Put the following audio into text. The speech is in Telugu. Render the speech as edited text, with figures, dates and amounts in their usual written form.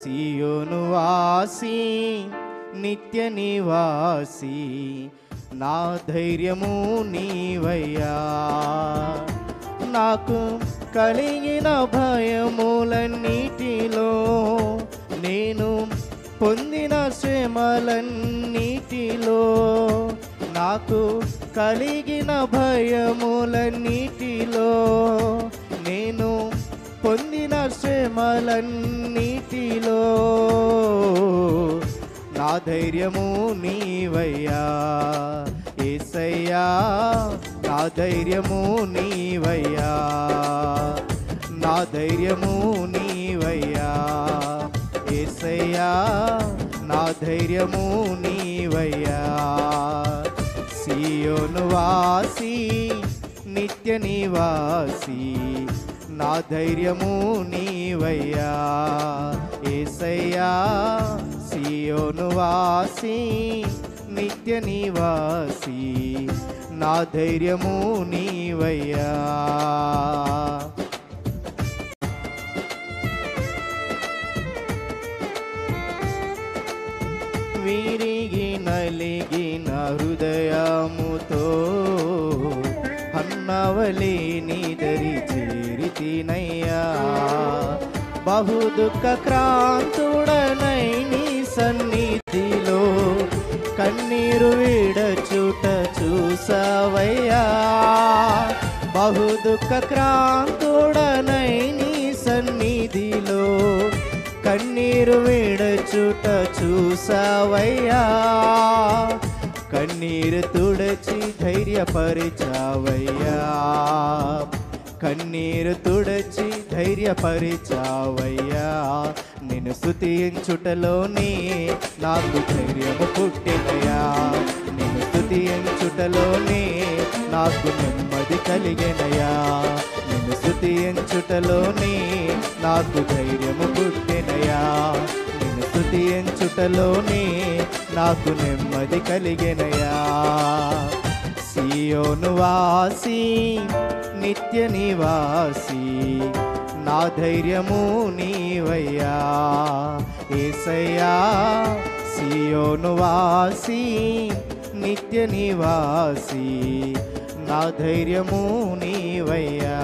సియోను వాసి నిత్య నివాసి నా ధైర్యము నీవయ్యా. నాకు కలిగిన భయములన్నిటిలో నేను పొందిన శ్రమలన్నిటిలో నాకు కలిగిన భయములన్నిటిలో నేను పొందిన శ్రమలన్నిటిలో నా ధైర్యము నీవయ్యా యేసయ్యా. నా ధైర్యము నీవయ్యా, నా ధైర్యము నీవయ్యా యేసయ్యా. నా ధైర్యము నీవయ్యా. సియోను వాసి నిత్య నివాసి నా ధైర్యము నీవయ్యా యేసయ్యా. సియోను వాసి నిత్య నివాసి నా ధైర్యము నీవయ్యా. విరిగి నలిగిన హృదయముతో హన్నవలే నీ దరి చేరితినయ్యా. బహు దుఃఖ క్రాంతుడనై నీ సన్నిధిలో కన్నీరు విడచుట చూసావయ్యా. బహు దుఃఖ క్రాంతుడనై నీ సన్నిధిలో కన్నీరు విడచుట చూసావయ్యా. కన్నీరు తుడచి ధైర్యపరిచావయ్యా. కన్నీరు తుడచి ధైర్యపరిచావయ్యా. నిన్ను స్తుతించుటలోనే నాకు ధైర్యము పుట్టినయా. నిన్ను స్తుతించుటలోనే నాకు నెమ్మది కలిగినయా. నిన్ను స్తుతించుటలోనే నాకు ధైర్యము పుట్టినయా. నిన్ను స్తుతించుటలోనే నాకు నెమ్మది కలిగినయా. సియోను వాసి నిత్య నివాసి నా ధైర్యము నీవయ్యా యేసయ్యా. సియోను వాసి నిత్య నివాసి నా ధైర్యము నీవయ్యా.